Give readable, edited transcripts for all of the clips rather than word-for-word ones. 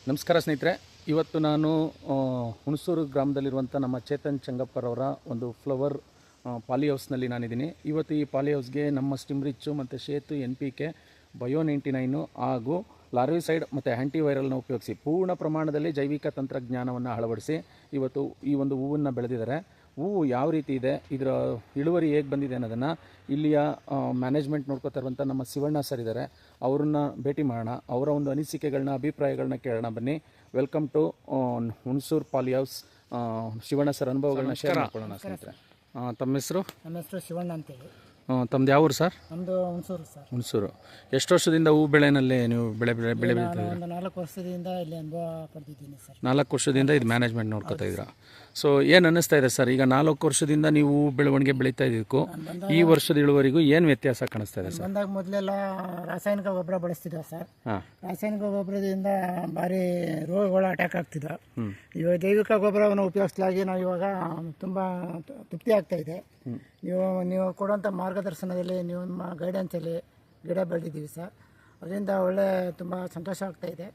ನಮಸ್ಕಾರ ಸ್ನೇಹಿತರೆ, ಇವತ್ತು ನಾನು ಹುಣಸೂರು ಗ್ರಾಮದಲ್ಲಿರುವಂಥ ನಮ್ಮ ಚೇತನ್ ಚಂಗಪ್ಪರವರ ಒಂದು ಫ್ಲವರ್ ಪಾಲಿ ಹೌಸ್ನಲ್ಲಿ ನಾನಿದ್ದೀನಿ. ಇವತ್ತು ಈ ಪಾಲಿ ಹೌಸ್ಗೆ ನಮ್ಮ ಸ್ಟಿಮ್ರಿಚ್ಚು ಮತ್ತು ಶೇತು NPK ಬಯೋ 99 ಹಾಗೂ ಲಾರ್ವಿಸೈಡ್ ಮತ್ತು ಆ್ಯಂಟಿವೈರಲ್ನ ಉಪಯೋಗಿಸಿ ಪೂರ್ಣ ಪ್ರಮಾಣದಲ್ಲಿ ಜೈವಿಕ ತಂತ್ರಜ್ಞಾನವನ್ನು ಅಳವಡಿಸಿ ಇವತ್ತು ಈ ಒಂದು ಹೂವನ್ನು ಬೆಳೆದಿದ್ದಾರೆ. ಹೂವು ಯಾವ ರೀತಿ ಇದೆ, ಇದರ ಇಳುವರಿ ಹೇಗೆ ಬಂದಿದೆ ಅನ್ನೋದನ್ನು ಇಲ್ಲಿಯ ಮ್ಯಾನೇಜ್ಮೆಂಟ್ ನೋಡ್ಕೋತಾ ಇರುವಂಥ ನಮ್ಮ ಶಿವಣ್ಣ ಸರ್ ಇದ್ದಾರೆ, ಅವ್ರನ್ನ ಭೇಟಿ ಮಾಡೋಣ. ಅವರ ಒಂದು ಅನಿಸಿಕೆಗಳನ್ನ ಅಭಿಪ್ರಾಯಗಳನ್ನ ಕೇಳೋಣ. ಬನ್ನಿ. Welcome to Hunsur poly house. Shivanna sir ಅನುಭವಗಳನ್ನ ಶೇರ್ ಮಾಡ್ಕೊಳ್ಳೋಣ ಸ್ನೇಹಿತರೆ. ತಮ್ಮ ಹೆಸರು? ನಮ್ಮ ಹೆಸರು ಶಿವಣ್ಣ ಅಂತೇಳಿ. ತಮ್ಮದು ಯಾವ ಊರು ಸರ್? ನಮ್ಮದು ಹುಣಸೂರು ಸರ್. ಹುಣಸೂರು. ಎಷ್ಟು ವರ್ಷದಿಂದ ಹೂ ಬೆಳೆನಲ್ಲಿ ನೀವು ಬೆಳೆ ಬೆಳೀತಾ ಒಂದು 4 ವರ್ಷದಿಂದ ಇಲ್ಲಿ ಅನುಭವ ಪಡೆದಿದ್ದೀನಿ ಸರ್. 4 ವರ್ಷದಿಂದ ಇದು ಮ್ಯಾನೇಜ್ಮೆಂಟ್ ನೋಡ್ಕೋತಾ ಇದ್ದೀರಾ. ಸೊ ಏನು ಅನ್ನಿಸ್ತಾ ಇದೆ ಸರ್, ಈಗ 4 ವರ್ಷದಿಂದ ನೀವು ಬೆಳವಣಿಗೆ ಬೆಳೀತಾ ಇದ್ದಕ್ಕೂ ಈ ವರ್ಷದ ಇಳುವರಿಗೂ ಏನು ವ್ಯತ್ಯಾಸ ಕಾಣಿಸ್ತಾ ಇದೆ ಸರ್? ಬಂದಾಗ ಮೊದಲೆಲ್ಲ ರಾಸಾಯನಿಕ ಗೊಬ್ಬರ ಬಳಸ್ತಿದ್ದ ಸರ್. ರಾಸಾಯನಿಕ ಗೊಬ್ಬರದಿಂದ ಭಾರಿ ರೋಗಗಳು ಅಟ್ಯಾಕ್ ಆಗ್ತಿದ್ದ. ಇವಾಗ ಜೈವಿಕ ಗೊಬ್ಬರವನ್ನು ಉಪಯೋಗಿಸಲಾಗಿ ನಾವು ಇವಾಗ ತುಂಬ ತೃಪ್ತಿ ಆಗ್ತಾ ಇದೆ. ನೀವು ಕೊಡುವಂಥ ಮಾರ್ಗದರ್ಶನದಲ್ಲಿ, ನಿಮ್ಮ ಗೈಡೆನ್ಸಲ್ಲಿ ಗಿಡ ಬೆಳೆದಿದ್ದೀವಿ ಸರ್. ಅದರಿಂದ ಒಳ್ಳೆ ತುಂಬ ಸಂತೋಷ ಆಗ್ತಾಯಿದೆ.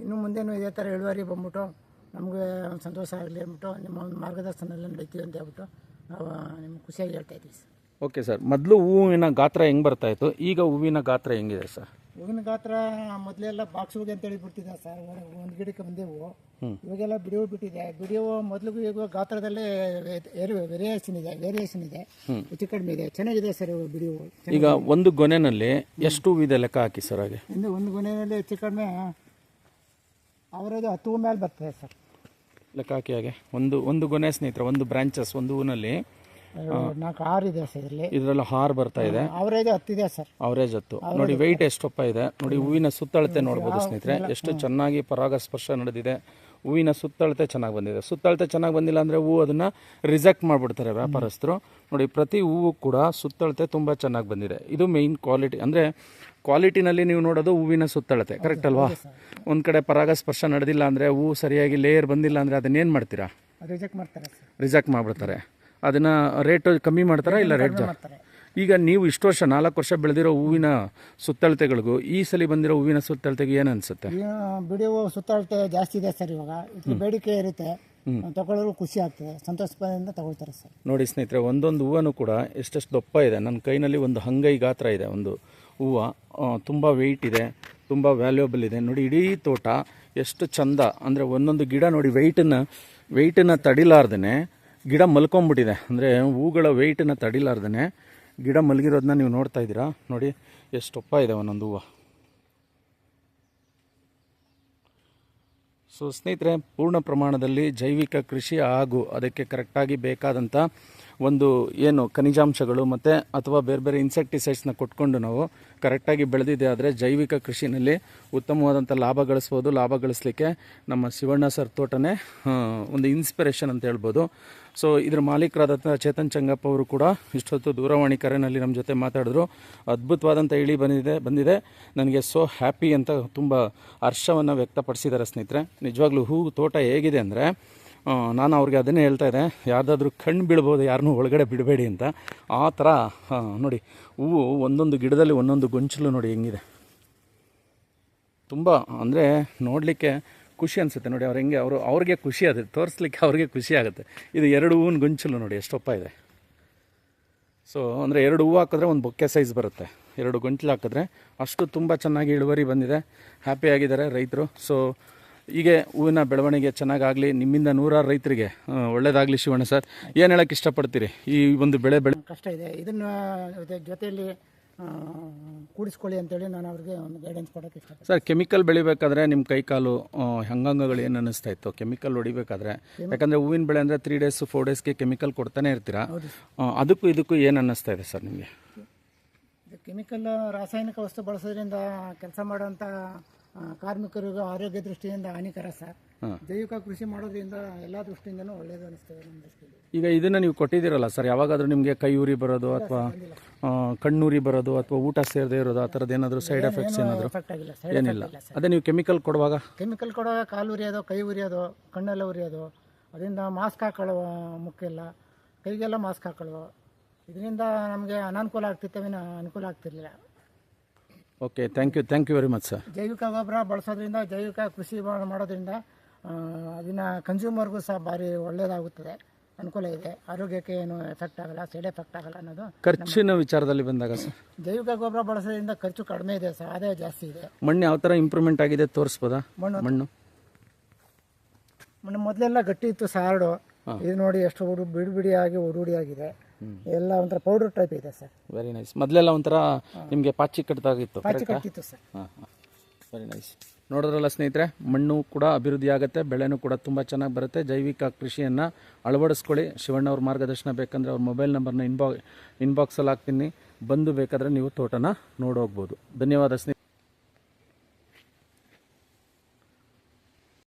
ಇನ್ನು ಮುಂದೇನು ಇದೇ ಥರ ಇಳುವರಿ ಬಂದ್ಬಿಟ್ಟು ನಮಗೆ ಒಂದು ಸಂತೋಷ ಆಗಲಿ ಅಂದ್ಬಿಟ್ಟು ನಿಮ್ಮ ಒಂದು ಮಾರ್ಗದರ್ಶನದಲ್ಲಿ ನಡೀತೀವಿ ಅಂತ ಹೇಳ್ಬಿಟ್ಟು ನಾವು ನಿಮ್ಗೆ ಖುಷಿಯಾಗಿ ಹೇಳ್ತಾ ಇದ್ದೀವಿ ಸರ್. ಓಕೆ ಸರ್, ಮೊದಲು ಹೂವಿನ ಗಾತ್ರ ಹೆಂಗೆ ಬರ್ತಾಯಿತ್ತು, ಈಗ ಹೂವಿನ ಗಾತ್ರ ಹೆಂಗಿದೆ ಸರ್? ಹೂವಿನ ಗಾತ್ರ ಮೊದಲೆಲ್ಲ ಬಾಕ್ಸ್ಗೆ ಅಂತೇಳಿ ಬಿಡ್ತಿದ್ದೆ ಸರ್. ಒಂದು ಗಿಡಕ್ಕೆ ಬಂದೆವು, ಇವಾಗೆಲ್ಲ ಬಿಡಿಯೋ ಬಿಟ್ಟಿದೆ. ಬಿಡಿಯೋ ಮೊದಲಿಗೂ ಈಗ ಗಾತ್ರದಲ್ಲೇ ವೇರಿಯೇಷನ್ ಇದೆ, ಹೆಚ್ಚು ಕಡಿಮೆ ಇದೆ. ಚೆನ್ನಾಗಿದೆ ಸರ್ ಬಿಡಿಯೋ. ಈಗ ಒಂದು ಗೊನೆನಲ್ಲಿ ಎಷ್ಟು ಹೂವಿದೆ ಲೆಕ್ಕ ಹಾಕಿ ಸರ್? ಹಾಗೆ ಒಂದು ಗೊನೆಯಲ್ಲಿ ಹೆಚ್ಚು ಕಡಿಮೆ ಅವರೇಜ್ 10 ಹೂ ಮೇಲೆ ಬರ್ತದೆ ಸರ್. ಲೆಕ್ಕ ಹಾಕಿ ಹಾಗೆ ಒಂದು ಗೊನೆ ಸ್ನೇಹಿತರೆ, ಒಂದು ಬ್ರಾಂಚಸ್ ಒಂದು ಹೂವಿನಲ್ಲಿ 4-6 ಇದೆ ಸರ್. ಇದರಲ್ಲಿ 6 ಬರ್ತಾ ಇದೆ. ಅವರೇಜ್ 10 ಇದೆ ಸರ್. ಅವರೇಜ್ 10 ನೋಡಿ. ವೆಯ್ಟ್ ಎಷ್ಟಪ್ಪ ಇದೆ ನೋಡಿ. ಹೂವಿನ ಸುತ್ತಳತೆ ನೋಡ್ಬೋದು ಸ್ನೇಹಿತರೆ, ಎಷ್ಟು ಚೆನ್ನಾಗಿ ಪರಾಗಸ್ಪರ್ಶ ನಡೆದಿದೆ. ಹೂವಿನ ಸುತ್ತಳತೆ ಚೆನ್ನಾಗಿ ಬಂದಿದೆ. ಸುತ್ತಳತೆ ಚೆನ್ನಾಗಿ ಬಂದಿಲ್ಲ ಅಂದರೆ ಹೂವು ಅದನ್ನು ರಿಜೆಕ್ಟ್ ಮಾಡಿಬಿಡ್ತಾರೆ ವ್ಯಾಪಾರಸ್ಥರು. ನೋಡಿ, ಪ್ರತಿ ಹೂವು ಕೂಡ ಸುತ್ತಳತೆ ತುಂಬ ಚೆನ್ನಾಗಿ ಬಂದಿದೆ. ಇದು ಮೇಯ್ನ್ ಕ್ವಾಲಿಟಿ. ಅಂದರೆ ಕ್ವಾಲಿಟಿನಲ್ಲಿ ನೀವು ನೋಡೋದು ಹೂವಿನ ಸುತ್ತಳತೆ, ಕರೆಕ್ಟ್ ಅಲ್ವಾ? ಒಂದು ಕಡೆ ಪರಾಗಸ್ಪರ್ಶ ನಡೆದಿಲ್ಲ ಅಂದರೆ, ಹೂವು ಸರಿಯಾಗಿ ಲೇಯರ್ ಬಂದಿಲ್ಲ ಅಂದರೆ ಅದನ್ನೇನು ಮಾಡ್ತೀರಾ? ರಿಜೆಕ್ಟ್ ಮಾಡಿಬಿಡ್ತಾರೆ. ಅದನ್ನು ರೇಟ್ ಕಮ್ಮಿ ಮಾಡ್ತಾರಾ ಇಲ್ಲ ರೇಟ್ ಜಾಸ್ತಿ? ಈಗ ನೀವು ಇಷ್ಟು ವರ್ಷ 4 ವರ್ಷ ಬೆಳೆದಿರೋ ಹೂವಿನ ಸುತ್ತಳತೆಗಳಿಗೂ ಈ ಸಲ ಬಂದಿರೋ ಹೂವಿನ ಸುತ್ತಳತೆಗೆ ಏನು ಅನಿಸುತ್ತೆ? ಬಿಡಿಯೋ ಸುತ್ತಳತೆ ಜಾಸ್ತಿ ಇದೆ ಸರ್. ಇವಾಗ ಬೇಡಿಕೆ ಇರುತ್ತೆ, ತಗೊಳ್ಳೋರು ಖುಷಿ ಆಗ್ತದೆ, ಸಂತೋಷದಿಂದ ತಗೊಳ್ತಾರೆ ಸರ್. ನೋಡಿ ಸ್ನೇಹಿತರೆ, ಒಂದೊಂದು ಹೂವನ್ನು ಕೂಡ ಎಷ್ಟೆಷ್ಟು ದಪ್ಪ ಇದೆ. ನನ್ನ ಕೈನಲ್ಲಿ ಒಂದು ಅಂಗೈ ಗಾತ್ರ ಇದೆ ಒಂದು ಹೂವು. ತುಂಬ ವೆಯ್ಟ್ ಇದೆ, ತುಂಬ ವ್ಯಾಲ್ಯೂಬಲ್ ಇದೆ. ನೋಡಿ, ಇಡೀ ತೋಟ ಎಷ್ಟು ಚಂದ ಅಂದರೆ ಒಂದೊಂದು ಗಿಡ ನೋಡಿ ವೆಯ್ಟನ್ನು ತಡಿಲಾರ್ದೇ ಗಿಡ ಮಲ್ಕೊಂಬಿಟ್ಟಿದೆ. ಅಂದರೆ ಹೂಗಳ ವೆಯ್ಟನ್ನು ತಡಿಲಾರ್ದೇ ಗಿಡ ಮಲಗಿರೋದನ್ನ ನೀವು ನೋಡ್ತಾ ಇದ್ದೀರಾ. ನೋಡಿ ಎಷ್ಟು ದಪ್ಪ ಇದೆ ಒಂದೊಂದು ಹೂವು. ಸೊ ಸ್ನೇಹಿತರೆ, ಪೂರ್ಣ ಪ್ರಮಾಣದಲ್ಲಿ ಜೈವಿಕ ಕೃಷಿ ಹಾಗೂ ಅದಕ್ಕೆ ಕರೆಕ್ಟಾಗಿ ಬೇಕಾದಂಥ ಒಂದು ಏನು ಖನಿಜಾಂಶಗಳು ಮತ್ತು ಅಥವಾ ಬೇರೆ ಬೇರೆ ಇನ್ಸೆಕ್ಟಿಸೈಡ್ಸ್ನ ಕೊಟ್ಕೊಂಡು ನಾವು ಕರೆಕ್ಟಾಗಿ ಬೆಳೆದಿದೆ ಆದರೆ ಜೈವಿಕ ಕೃಷಿನಲ್ಲಿ ಉತ್ತಮವಾದಂಥ ಲಾಭ ಗಳಿಸ್ಬೋದು. ಲಾಭ ಗಳಿಸ್ಲಿಕ್ಕೆ ನಮ್ಮ ಶಿವಣ್ಣ ಸರ್ ತೋಟನೇ ಒಂದು ಇನ್ಸ್ಪಿರೇಷನ್ ಅಂತ ಹೇಳ್ಬೋದು. ಸೊ ಇದ್ರ ಮಾಲೀಕರಾದಂಥ ಚೇತನ್ ಚಂಗಪ್ಪ ಅವರು ಕೂಡ ಇಷ್ಟೊತ್ತು ದೂರವಾಣಿ ಕರೆನಲ್ಲಿ ನಮ್ಮ ಜೊತೆ ಮಾತಾಡಿದ್ರು. ಅದ್ಭುತವಾದಂಥ ಇಳಿ ಬಂದಿದೆ ನನಗೆ ಸೋ ಹ್ಯಾಪಿ ಅಂತ ತುಂಬ ಹರ್ಷವನ್ನು ವ್ಯಕ್ತಪಡಿಸಿದ್ದಾರೆ ಸ್ನೇಹಿತರೆ. ನಿಜವಾಗ್ಲೂ ಹೂ ತೋಟ ಹೇಗಿದೆ ಅಂದರೆ, ನಾನು ಅವ್ರಿಗೆ ಅದನ್ನೇ ಹೇಳ್ತಾ ಇದ್ದೆ, ಯಾವುದಾದ್ರೂ ಕಣ್ಣು ಬೀಳ್ಬೋದು, ಯಾರನ್ನೂ ಒಳಗಡೆ ಬಿಡಬೇಡಿ ಅಂತ. ಆ ಥರ ನೋಡಿ, ಹೂವು ಒಂದೊಂದು ಗಿಡದಲ್ಲಿ ಒಂದೊಂದು ಗೊಂಚಲು ನೋಡಿ ಹೆಂಗಿದೆ. ತುಂಬ ಅಂದರೆ ನೋಡಲಿಕ್ಕೆ ಖುಷಿ ಅನಿಸುತ್ತೆ. ನೋಡಿ ಅವ್ರು ಹೆಂಗೆ ಅವ್ರಿಗೆ ಖುಷಿ ಆಗುತ್ತೆ, ತೋರಿಸ್ಲಿಕ್ಕೆ ಅವ್ರಿಗೆ ಖುಷಿ ಆಗುತ್ತೆ. ಇದು 2 ಹೂವಿನ ಗೊಂಚಲು ನೋಡಿ ಎಷ್ಟಪ್ಪ ಇದೆ. ಸೊ ಅಂದರೆ 2 ಹೂವು ಹಾಕಿದ್ರೆ ಒಂದು ಬೊಕ್ಕೆ ಸೈಜ್ ಬರುತ್ತೆ. 2 ಗೊಂಚಲು ಹಾಕಿದ್ರೆ ಅಷ್ಟು ತುಂಬ ಚೆನ್ನಾಗಿ ಇಳುವರಿ ಬಂದಿದೆ. ಹ್ಯಾಪಿಯಾಗಿದ್ದಾರೆ ರೈತರು. ಸೊ ಹೀಗೆ ಹೂವಿನ ಬೆಳವಣಿಗೆ ಚೆನ್ನಾಗಾಗಲಿ, ನಿಮ್ಮಿಂದ 100 ರೈತರಿಗೆ ಒಳ್ಳೇದಾಗಲಿ. ಶಿವಣ್ಣ ಸರ್, ಏನು ಹೇಳೋಕ್ಕೆ ಇಷ್ಟಪಡ್ತೀರಿ? ಈ ಒಂದು ಬೆಳೆ ಕಷ್ಟ ಇದೆ, ಇದನ್ನು ಜೊತೆಯಲ್ಲಿ ಕೂಡಿಸ್ಕೊಳ್ಳಿ ಅಂತೇಳಿ ನಾನು ಅವ್ರಿಗೆ ಒಂದು ಗೈಡೆನ್ಸ್ ಕೊಡೋಕ್ಕೆ ಇಷ್ಟಪಡ್ತೀನಿ ಸರ್. ಕೆಮಿಕಲ್ ಬೆಳಿಬೇಕಾದ್ರೆ ನಿಮ್ಮ ಕೈಕಾಲು ಅಂಗಾಂಗಗಳು ಏನು ಅನ್ನಿಸ್ತಾ ಇತ್ತು ಕೆಮಿಕಲ್ ಹೊಡಿಬೇಕಾದ್ರೆ? ಯಾಕಂದರೆ ಹೂವಿನ ಬೆಳೆ ಅಂದರೆ 3 ಡೇಸ್ 4 ಡೇಸ್ಗೆ ಕೆಮಿಕಲ್ ಕೊಡ್ತಾನೆ ಇರ್ತೀರಾ. ಅದಕ್ಕೂ ಇದಕ್ಕೂ ಏನು ಅನ್ನಿಸ್ತಾ ಇದೆ ಸರ್ ನಿಮಗೆ? ಕೆಮಿಕಲ್ ರಾಸಾಯನಿಕ ವಸ್ತು ಬಳಸೋದ್ರಿಂದ ಕೆಲಸ ಮಾಡೋಂಥ ಕಾರ್ಮಿಕರಿಗೂ ಆರೋಗ್ಯ ದೃಷ್ಟಿಯಿಂದ ಹಾನಿಕರ ಸರ್. ಜೈವಿಕ ಕೃಷಿ ಮಾಡೋದ್ರಿಂದ ಎಲ್ಲ ದೃಷ್ಟಿಯಿಂದನೂ ಒಳ್ಳೆಯದು ಅನಿಸ್ತದೆ ನಮ್ಮ ದೃಷ್ಟಿಯಲ್ಲಿ. ಈಗ ಇದನ್ನು ನೀವು ಕೊಟ್ಟಿದ್ದೀರಲ್ಲ ಸರ್, ಯಾವಾಗಾದರೂ ನಿಮಗೆ ಕೈ ಉರಿ ಬರೋದು ಅಥವಾ ಕಣ್ಣೂರಿ ಬರೋದು ಅಥವಾ ಊಟ ಸೇರದೆ ಇರೋದು ಆ ಥರದ್ದು ಏನಾದರೂ ಸೈಡ್ ಎಫೆಕ್ಟ್ಸ್ ಏನಾದರೂ? ಏನಿಲ್ಲ. ಅದೇ ನೀವು ಕೆಮಿಕಲ್ ಕೊಡುವಾಗ ಕಾಲು ಉರಿಯೋದು, ಕೈ ಉರಿಯೋದು, ಕಣ್ಣೆಲ್ಲ ಉರಿಯೋದು, ಅದರಿಂದ ಮಾಸ್ಕ್ ಹಾಕೊಳ್ಳುವ ಮುಖ್ಯ ಇಲ್ಲ, ಕೈಗೆಲ್ಲ ಮಾಸ್ಕ್ ಹಾಕೊಳ್ಳುವ. ಇದರಿಂದ ನಮಗೆ ಅನಾನುಕೂಲ ಆಗ್ತಿತ್ತು, ಅನುಕೂಲ ಆಗ್ತಿರ್ಲಿಲ್ಲ. Okay, thank you very much sir. ಜೈವಿಕ ಗೊಬ್ಬರ ಬಳಸೋದ್ರಿಂದ, ಜೈವಿಕ ಕೃಷಿ ಮಾಡೋದ್ರಿಂದ ಅದನ್ನ ಕನ್ಸ್ಯೂಮರ್ಗೂ ಸಹ ಭಾರಿ ಒಳ್ಳೆಯದಾಗುತ್ತದೆ, ಅನುಕೂಲ ಇದೆ. ಆರೋಗ್ಯಕ್ಕೆ ಏನು ಎಫೆಕ್ಟ್ ಆಗಲ್ಲ, ಸೈಡ್ ಎಫೆಕ್ಟ್ ಆಗಲ್ಲ ಅನ್ನೋದು. ಖರ್ಚಿನ ವಿಚಾರದಲ್ಲಿ ಬಂದಾಗ ಸರ್, ಜೈವಿಕ ಗೊಬ್ಬರ ಬಳಸೋದ್ರಿಂದ ಖರ್ಚು ಕಡಿಮೆ ಇದೆ ಸರ್, ಆದಾಯ ಜಾಸ್ತಿ ಇದೆ. ಮಣ್ಣು ಯಾವ ಥರ ಇಂಪ್ರೂವ್ಮೆಂಟ್ ಆಗಿದೆ ತೋರಿಸ್ಬೋದಾ? ಮಣ್ಣು ಮೊದಲೆಲ್ಲ ಗಟ್ಟಿ ಇತ್ತು ಸಾರ್ಡು, ಇದು ನೋಡಿ ಎಷ್ಟು ಬಿಡಿಯಾಗಿ ಉರುಡಿಯಾಗಿದೆ, ಎಲ್ಲ ಒಂಥರ ಪೌಡರ್ ಟೈಪ್ ಇದೆ ಸರ್. Very nice. ಮೊದಲೆಲ್ಲ ಒಂಥರ ನಿಮಗೆ ಪಾಚಿ ಕಟ್ಟಿದಾಗಿತ್ತು. ಪಾಚಿ ಕಟ್ಟಿತ್ತು ಸರ್. Very nice. ನೋಡಿದ್ರಲ್ಲ ಸ್ನೇಹಿತರೆ, ಮಣ್ಣು ಕೂಡ ಅಭಿವೃದ್ಧಿ ಆಗುತ್ತೆ, ಬೆಳೆನೂ ಕೂಡ ತುಂಬ ಚೆನ್ನಾಗಿ ಬರುತ್ತೆ. ಜೈವಿಕ ಕೃಷಿಯನ್ನು ಅಳವಡಿಸ್ಕೊಳ್ಳಿ. ಶಿವಣ್ಣ ಅವ್ರ ಮಾರ್ಗದರ್ಶನ ಬೇಕಂದರೆ ಅವ್ರ ಮೊಬೈಲ್ ನಂಬರ್ನ ಇನ್ಬಾಕ್ಸಲ್ಲಿ ಹಾಕ್ತೀನಿ, ಬಂದು ಬೇಕಾದರೆ ನೀವು ತೋಟನ ನೋಡೋಗ್ಬೋದು. ಧನ್ಯವಾದ ಸ್ನೇಹಿತರೆ.